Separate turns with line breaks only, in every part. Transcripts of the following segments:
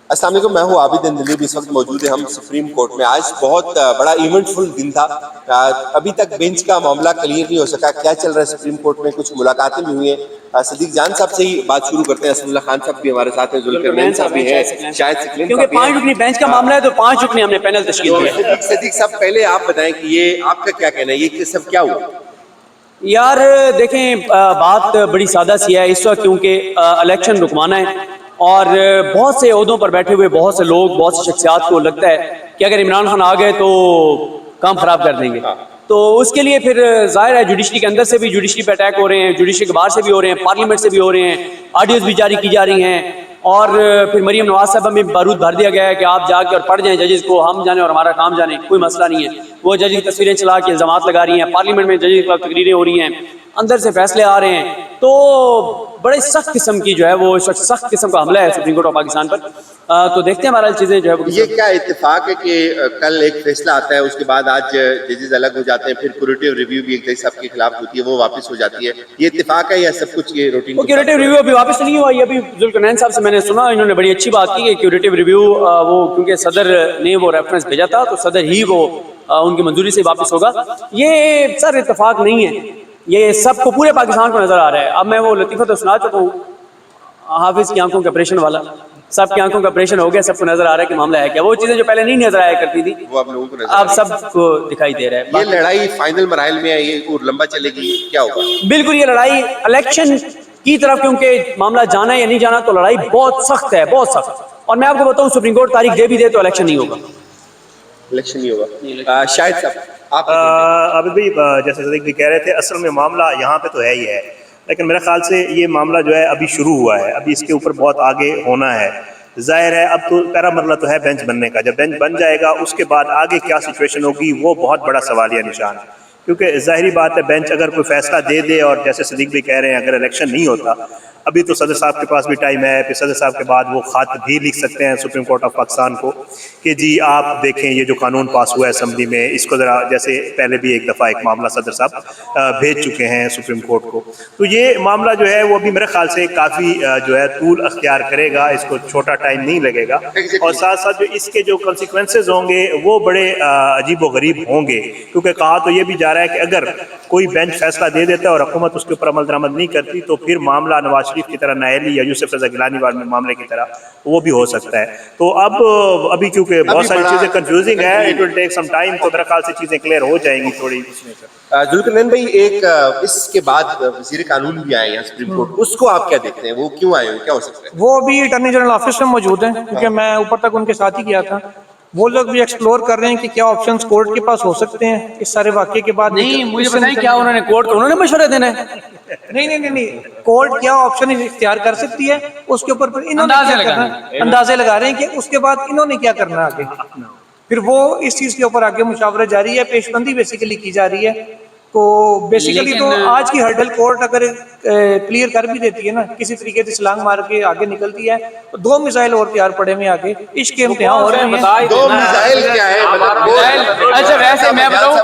السلام علیکم، میں ہوں عابد اندلیب، اس وقت موجود ہیں ہم سپریم کورٹ میں. آج بہت بڑا ایونٹ فل دن تھا. ابھی تک بینچ کا معاملہ کلیئر نہیں ہو سکا. کیا چل رہا ہے سپریم کورٹ میں؟ کچھ ملاقاتیں بھی ہوئی ہیں. صدیق جان صاحب سے ہی بات شروع کرتے ہیں. اسد اللہ خان صاحب بھی ہمارے ساتھ ہیں، ذوالقرنین صاحب بھی ہیں، شاہد سکلین
کیونکہ 5 رکنی بینچ کا معاملہ ہے تو 5 رکنی ہم نے پینل تشکیل کیا.
صدیق صاحب پہلے آپ بتائیں کہ یہ آپ کا کیا کہنا ہے، یہ سب کیا ہوا؟
یار دیکھیں، بات بڑی سادہ سی ہے اس وقت، کیونکہ الیکشن رکوانا ہے اور بہت سے عہدوں پر بیٹھے ہوئے بہت سے لوگ، بہت سی شخصیات کو لگتا ہے کہ اگر عمران خان آ گئے تو کام خراب کر دیں گے. تو اس کے لیے پھر ظاہر ہے جوڈیشری کے اندر سے بھی جوڈیشری پہ اٹیک ہو رہے ہیں، جوڈیشری کے باہر سے بھی ہو رہے ہیں، پارلیمنٹ سے بھی ہو رہے ہیں، آڈیوز بھی جاری کی جا رہی ہیں. اور پھر مریم نواز صاحبہ میں بارود بھر دیا گیا ہے کہ آپ جا کے اور پڑھ جائیں ججز کو، ہم جانے اور ہمارا کام جانے، کوئی مسئلہ نہیں ہے. وہ جج کی تصویریں چلا کے الزامات لگا رہی ہیں، پارلیمنٹ میں جج کے خلاف تقریریں ہو رہی ہیں، اندر سے فیصلے آ رہے ہیں. تو بڑے سخت قسم کی جو ہے وہ سخت قسم کا حملہ ہے سپریم کورٹ آف پاکستان پر. تو دیکھتے ہیں ہمارا چیزیں جو ہے.
یہ کیا اتفاق ہے کہ کل ایک فیصلہ آتا ہے، اس کے بعد آج ججز الگ ہو جاتے ہیں، پھر کیوریٹیو ریویو بھی ایک جج صاحب کے خلاف ہوتی ہے، وہ واپس ہو جاتی ہے. یہ اتفاق ہے یا سب کچھ یہ روٹین؟
وہ کیوریٹیو ریویو ابھی واپس نہیں ہوا. یہ ابھی ذوالقرنین صاحب سے میں نے سنا، انہوں نے بڑی اچھی بات کی کہ کیوریٹیو ریویو وہ کیونکہ صدر نے وہ ریفرنس بھیجا تھا تو صدر ہی وہ ان کی منظوری سے واپس ہوگا. یہ سر اتفاق نہیں ہے، یہ سب کو پورے پاکستان کو نظر آ رہا ہے. اب میں وہ لطیفہ تو سنا چکا ہوں، حافظ کی آنکھوں کے آپریشن والا. سب کی آنکھوں کا آپریشن ہو گیا، سب کو نظر آ رہا ہے کہ معاملہ ہے کیا. وہ چیزیں جو پہلے نہیں نظر آیا کرتی تھی
وہ اب لوگوں کو نظر
اب سب کو دکھائی دے رہا ہے.
یہ لڑائی فائنل مراحل میں ہے، یہ اور لمبا چلے گی، کیا ہوگا؟
بالکل یہ لڑائی الیکشن کی طرف، کیونکہ معاملہ جانا ہے یا نہیں جانا، تو لڑائی بہت سخت ہے، بہت سخت. اور میں آپ کو بتاؤں سپریم کورٹ تاریخ دے بھی دے تو الیکشن نہیں ہوگا.
الیکشن نہیں ہوگا. شاہد صاحب آپ
عابد بھائی، جیسے صدیق بھی کہہ رہے تھے، اصل میں معاملہ یہاں پہ تو ہے ہی ہے، لیکن میرے خیال سے یہ معاملہ جو ہے ابھی شروع ہوا ہے، ابھی اس کے اوپر بہت آگے ہونا ہے. ظاہر ہے اب تو پہلا مرحلہ تو ہے بینچ بننے کا. جب بینچ بن جائے گا اس کے بعد آگے کیا سچویشن ہوگی وہ بہت بڑا سوالیہ نشان ہے. کیونکہ ظاہری بات ہے بینچ اگر کوئی فیصلہ دے دے، اور جیسے صدیق بھی کہہ رہے ہیں اگر الیکشن نہیں ہوتا، ابھی تو صدر صاحب کے پاس بھی ٹائم ہے. پھر صدر صاحب کے بعد وہ خط بھی لکھ سکتے ہیں سپریم کورٹ آف پاکستان کو کہ جی آپ دیکھیں یہ جو قانون پاس ہوا ہے اسمبلی میں، اس کو ذرا، جیسے پہلے بھی ایک دفعہ ایک معاملہ صدر صاحب بھیج چکے ہیں سپریم کورٹ کو. تو یہ معاملہ جو ہے وہ ابھی میرے خیال سے کافی جو ہے طول اختیار کرے گا، اس کو چھوٹا ٹائم نہیں لگے گا. اور ساتھ ساتھ جو اس کے جو کنسیکوینسز ہوں گے وہ بڑے عجیب و غریب ہوں گے. کیونکہ کہا تو یہ بھی جا رہا ہے کہ اگر کوئی بینچ فیصلہ دے دیتا ہے اور حکومت اس کے اوپر عمل درآمد نہیں کرتی تو پھر معاملہ نواز شریف کی طرح نائلی یا یوسف رضا گیلانی والے معاملے کی طرح وہ بھی ہو سکتا ہے. تو ابھی کیونکہ بہت ساری چیزیں کنفیوزنگ ہے، it will take some time, تو میرے خیال سے چیزیں کلیئر ہو جائیں گی تھوڑی.
ذوالقرنین بھائی، ایک اس کے بعد وزیر قانون بھی آئے ہیں سپریم کورٹ، اس کو آپ کیا دیکھتے ہیں؟ وہ کیوں آئے ہیں، کیا ہو سکتا ہے؟
وہ بھی اٹارنی جنرل آفس میں موجود ہیں، کیونکہ میں اوپر تک ان کے ساتھ ہی گیا تھا. وہ لوگ بھی ایکسپلور کر رہے ہیں کہ کیا آپشنز کورٹ کے پاس ہو سکتے ہیں اس سارے واقعے کے بعد.
نہیں مجھے بتائیں کیا انہوں نے کورٹ کو انہوں نے مشورہ دینا ہے؟
نہیں، کورٹ کیا آپشن اختیار کر سکتی ہے اس کے اوپر انہوں نے کیا کرنا ہے، اندازے لگا رہے ہیں کہ اس کے بعد انہوں نے کیا کرنا ہے آگے. پھر وہ اس چیز کے اوپر آگے مشاورت جاری ہے، پیش بندی بیسیکلی کی جا رہی ہے. تو بیسیکلی تو آج کی ہرڈل کورٹ اگر کلیئر کر بھی دیتی ہے نا، کسی طریقے سے سلانگ مار کے آگے نکلتی ہے، تو 2 میزائل اور تیار پڑے ہوئے آگے، عشق کے امتحان ہو رہے ہیں.
2 میزائل کیا ہے؟
اچھا ویسے میں بتاؤں،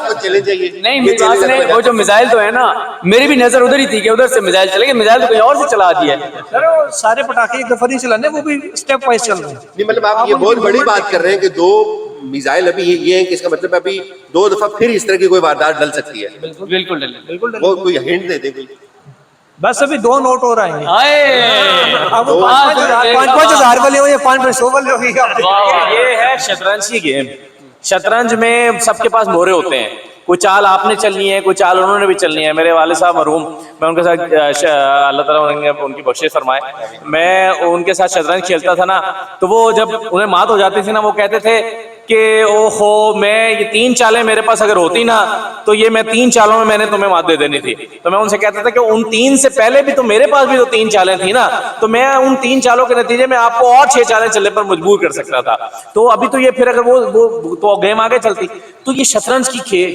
نہیں وہ جو میزائل تو ہے نا، میری بھی نظر ادھر ہی تھی کہ ادھر سے میزائل چلے گئے، میزائل تو کہیں اور سے چلا دیا ہے.
سر سارے پٹاخے ایک دفعہ نہیں چلانے، وہ بھی اسٹیپ وائز چل رہے ہیں.
نہیں مطلب آپ یہ بہت بڑی بات کر رہے ہیں کہ 2 میزائل ابھی یہ ہے کہ اس کا مطلب ابھی 2 دفعہ پھر اس طرح کی کوئی واردات ڈل سکتی ہے.
بالکل
وہ کوئی ہنٹ دے دیں کوئی.
بس ابھی 2 نوٹ اور آئیں گے. اب
5,000
5,000 والے ہو یا 5,100 والے ہو.
یہ ہے شطرنج کی گیم. شطرنج میں سب کے پاس مورے ہوتے ہیں، کوئی چال آپ نے چلنی ہے، کوئی چال انہوں نے بھی چلنی ہے. میرے والد صاحب مرحوم، میں ان کے ساتھ اللہ تعالیٰ ان کی بخشش فرمائے، میں ان کے ساتھ شطرنج کھیلتا تھا نا، تو وہ جب انہیں مات ہو جاتی تھی نا، وہ کہتے تھے کہ او ہو میں یہ 3 چالیں میرے پاس اگر ہوتی نا تو یہ میں 3 چالوں میں نے تمہیں مات دے دینی تھی. تو میں ان سے کہتا تھا کہ ان 3 سے پہلے بھی تو میرے پاس بھی تو 3 چالیں تھیں نا، تو میں ان 3 چالوں کے نتیجے میں آپ کو اور 6 چالیں چلنے پر مجبور کر سکتا تھا. تو ابھی تو یہ پھر اگر وہ تو گیم آگے چلتی. تو یہ شطرنج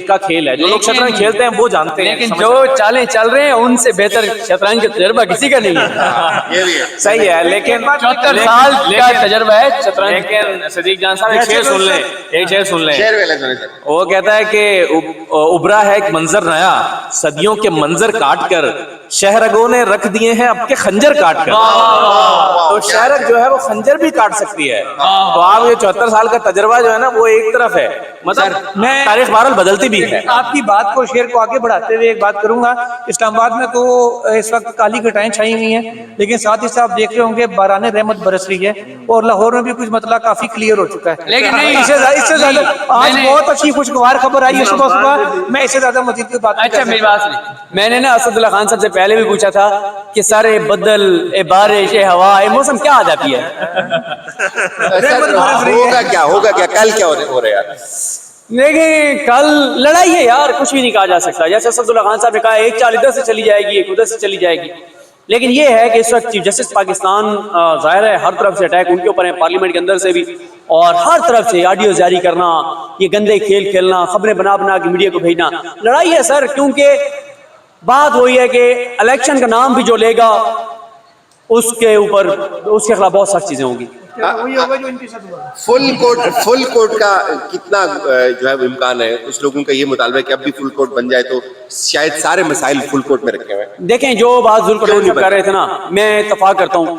کا کھیل ہے، جو لوگ شطرنج کھیلتے ہیں وہ جانتے ہیں. لیکن جو چالیں چل رہے ہیں ان سے بہتر شطرنج کا تجربہ کسی کا نہیں ہے. صحیح ہے، لیکن 74 سال کا تجربہ ہے شطرنج. لیکن صدیق جان صاحب ایک شعر سن لیں، لیں, ایک شعر سن لیں.
شعر ویلے سنے سر.
وہ کہتا ہے کہ ابھرا ہے ایک منظر نیا, صدیوں کے منظر کاٹ کر شہرگوں نے رکھ دیے ہیں اب کے خنجر کاٹ کر. تو شہرگ جو ہے وہ خنجر بھی کاٹ سکتی ہے. تو آپ یہ 74 سال کا تجربہ جو ہے نا وہ ایک طرف ہے, مطلب
میں
تاریخ بہرحال بدلتی بھی ہے.
آپ کی بات کو شعر کو آگے بڑھاتے ہوئے ایک بات کروں گا. اسلام آباد میں تو اس وقت کالی گھٹائیں چھائی ہوئی ہیں, لیکن ساتھ ہی ساتھ آپ دیکھ رہے ہوں گے باران رحمت برس رہی ہے, اور لاہور میں بھی کچھ مسئلہ کافی کلیئر ہو چکا ہے.
لیکن نہیں,
اس سے زیادہ آج بہت اچھی خوشگوار خبر آئی ہے صبح صبح, میں اس سے زیادہ مزید کی بات
اچھا میری بات سنیں, میں نے نا اسد اللہ خان صاحب سے پہلے بھی پوچھا تھا کہ سارے بدل اے بارش اے ہوا اے موسم کیا آ جاتی ہے.
ہوگا کیا کل کیا ہو رہا ہے؟
لیکن کل لڑائی ہے یار, کچھ بھی نہیں کہا جا سکتا. جیسے اسد اللہ خان صاحب نے کہا ایک چال ادھر سے چلی جائے گی ایک ادھر سے چلی جائے گی, لیکن یہ ہے کہ اس وقت چیف جسٹس پاکستان ظاہر ہے ہر طرف سے اٹیک ان کے اوپر ہے, پارلیمنٹ کے اندر سے بھی, اور ہر طرف سے آڈیو جاری کرنا, یہ گندے کھیل کھیلنا, خبریں بنا بنا کے میڈیا کو بھیجنا. لڑائی ہے سر, کیونکہ بات وہی ہے کہ الیکشن کا نام بھی جو لے گا اس کے اوپر اس کے خلاف بہت سخت چیزیں ہوں گی.
فل کوٹ کا کتنا جو ہے امکان ہے؟ کچھ لوگوں کا یہ مطالبہ ہے کہ اب بھی فل کوٹ بن جائے تو شاید سارے مسائل فل کوٹ میں رکھے ہوئے ہیں.
دیکھیں جو بات ذوالقرنین صاحب کر رہے تھے نا, میں اتفاق کرتا ہوں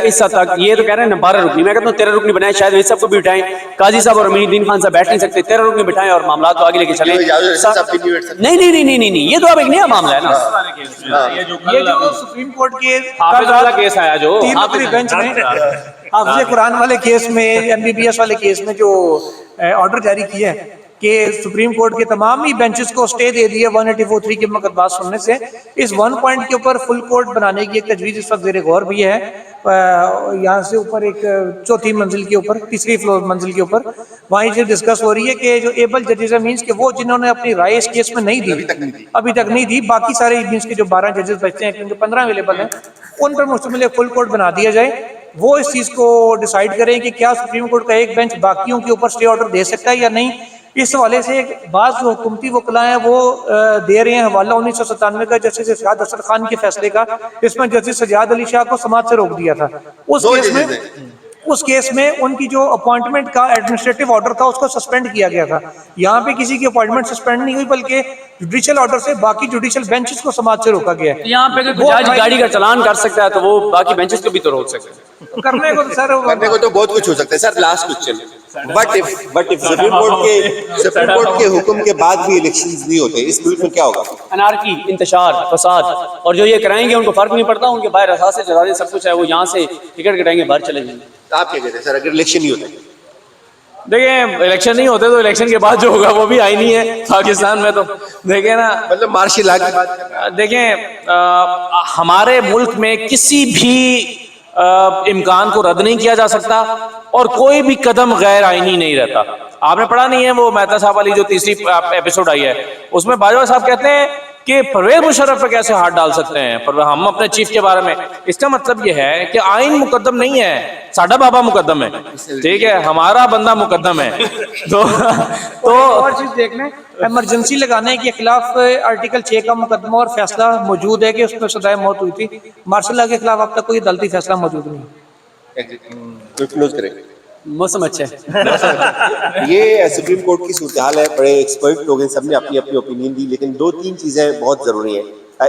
اس حد تک. یہ تو کہہ رہے ہیں نا 12 رکنی, میں کہتا ہوں 13 رکنی بنائیں, شاید اس سب کو بھی بٹھائیں. قاضی صاحب اور امین الدین خان صاحب بیٹھ نہیں سکتے, 13 رکنی بٹھائیں اور معاملات کو آگے لے کے چلیں. نہیں نہیں نہیں نہیں نہیں, یہ تو اب ایک نیا معاملہ ہے نا.
یہ جو سپریم کورٹ کے
حافظ والا کیس آیا جو
3 رکنی بینچ میں حافظ قرآن والے کیس میں, MBBS والے کیس میں جو آرڈر جاری کیا ہے کہ سپریم کورٹ کے تمام ہی بینچز کو سٹے دے دیا 184(3) کے مقدمات سننے سے, اس 1 پوائنٹ کے اوپر فل کورٹ بنانے کی ایک تجویز اس وقت زیر غور بھی ہے. یہاں سے اوپر ایک 4تھی منزل کے اوپر, 3ری فلور منزل کے اوپر, وہاں یہ ڈسکس ہو رہی ہے کہ جو ایبل ججز مینس کہ وہ جنہوں نے اپنی رائے اس کیس میں نہیں دی, ابھی تک نہیں دی, باقی سارے مینس کے جو 12 ججز بچتے ہیں کیونکہ 15 اویلیبل ہیں, ان پر مشتمل ایک فل کورٹ بنا دیا جائے. وہ اس چیز کو ڈیسائیڈ کریں کہ کیا سپریم کورٹ کا ایک بینچ باقیوں کے اوپر سٹے آرڈر دے سکتا ہے یا نہیں. اس حوالے سے بعض جو حکومتی وکلاء ہیں وہ دے رہے ہیں حوالہ 1997 کا جسٹس ارشاد اصغر خان کے فیصلے کا. اس میں جسٹس سجاد علی شاہ کو سماعت سے روک دیا تھا. اس کیس میں ان کی جو اپوائنٹمنٹ کا ایڈمنسٹریٹو آرڈر تھا اس کو سسپینڈ کیا گیا تھا. یہاں پہ کسی کی اپوائنٹمنٹ سسپینڈ نہیں ہوئی بلکہ جوڈیشل آرڈر سے باقی جوڈیشل بینچز کو سماعت سے روکا گیا ہے.
یہاں پہ اگر جج گاڑی کا چلان کر سکتا ہے تو وہ باقی بینچز کو بھی تو روک سکتے ہیں.
کرنے کو
تو بہت کچھ ہو سکتا ہے. Sir last question, but if supreme court کے حکم کے بعد بھی الیکشنز نہیں ہوتے, اس ملک میں کیا ہوگا؟
انارکی, انتشار, فساد, اور جو یہ کرائیں گے ان کو فرق نہیں پڑتا, ان کے باہر اثاثے چلا دیں, سب کچھ ہے, وہ یہاں سے ٹکٹ کٹائیں گے باہر چلے جائیں گے.
آپ کیا کہتے ہیں سر اگر الیکشن نہیں ہوتے؟
دیکھیں الیکشن نہیں ہوتے تو الیکشن کے بعد جو ہوگا وہ بھی آئی نہیں ہے پاکستان میں. تو دیکھیں نا,
مطلب مارشل لا کی بات,
دیکھیں ہمارے ملک میں کسی بھی امکان کو رد نہیں کیا جا سکتا اور کوئی بھی قدم غیر آئینی نہیں رہتا. آپ نے پڑھا نہیں ہے وہ مہتا صاحب والی جو 3ری ایپیسوڈ آئی ہے, اس میں باجوہ صاحب کہتے ہیں کہ پرویز مشرف پہ کیسے ہاتھ ڈال سکتے ہیں ہم اپنے چیف کے بارے میں. اس کا مطلب یہ ہے کہ آئین مقدم نہیں ہے, ساڈا بابا مقدم ہے, ٹھیک ہے, ہمارا بندہ مقدم ہے. تو
اور چیز دیکھ لیں, ایمرجنسی لگانے کے خلاف آرٹیکل 6 کا مقدمہ اور فیصلہ موجود ہے کہ اس میں سزائے موت ہوئی تھی. مارشل لا کے خلاف اب تک کوئی عدالتی فیصلہ موجود نہیں.
کلوز کریں.
موسم اچھا ہے.
یہ سپریم کورٹ کی صورتحال ہے, بڑے ایکسپرٹ لوگ ہیں, سب نے اپنی اپنی اوپینین دی, لیکن 2-3 چیزیں بہت ضروری ہیں.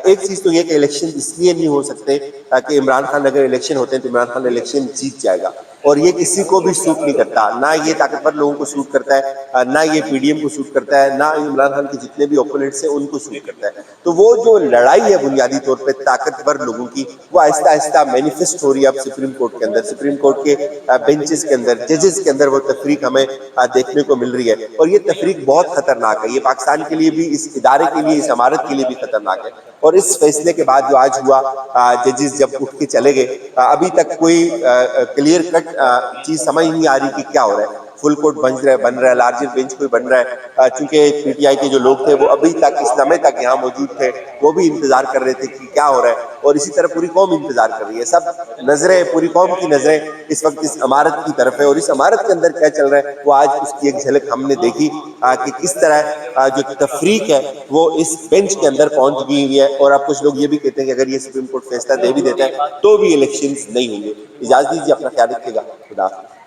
ایک چیز تو یہ کہ الیکشن اس لیے نہیں ہو سکتے کہ عمران خان اگر الیکشن ہوتے ہیں تو عمران خان الیکشن جیت جائے گا, اور یہ کسی کو بھی سوٹ نہیں کرتا, نہ یہ طاقتور لوگوں کو سوٹ کرتا ہے, نہ یہ PDM کو سوٹ کرتا ہے, نہ عمران خان کے جتنے بھی اوپوننٹس ہیں ان کو سوٹ کرتا ہے. تو وہ جو لڑائی ہے بنیادی طور پہ طاقتور لوگوں کی, وہ آہستہ آہستہ مینیفیسٹ ہو رہی ہے اب سپریم کورٹ کے اندر, سپریم کورٹ کے بینچز کے اندر, ججز کے اندر وہ تفریق ہمیں دیکھنے کو مل رہی ہے. اور یہ تفریق بہت خطرناک ہے, یہ پاکستان کے لیے بھی, اس ادارے کے لیے, اس عمارت کے لیے بھی خطرناک ہے. اور اس فیصلے کے بعد جو آج ہوا, ججز جب اٹھ کے چلے گئے, ابھی تک کوئی کلیئر کٹ چیز سمجھ نہیں آ رہی کہ کیا ہو رہا ہے. فل کورٹ بن رہا ہے, لارجر بینچ کوئی بن رہا ہے, چونکہ PTI کے جو لوگ تھے وہ ابھی تک اس لمحے تک یہاں موجود تھے, وہ بھی انتظار کر رہے تھے کہ کیا ہو رہا ہے, اور اسی طرح پوری قوم انتظار کر رہی ہے. سب نظریں, پوری قوم کی نظریں اس وقت اس عمارت کی طرف ہے, اور اس عمارت کے اندر کیا چل رہا ہے وہ آج اس کی ایک جھلک ہم نے دیکھی کہ کس طرح جو تفریق ہے وہ اس بینچ کے اندر پہنچ گئی ہوئی ہے. اور اب کچھ لوگ یہ بھی کہتے ہیں کہ اگر یہ سپریم کورٹ فیصلہ دے بھی دیتا ہے تو بھی الیکشنز نہیں ہوں گے. اجازت دیجیے, اپنا خیال رکھیے گا. خدا حافظ.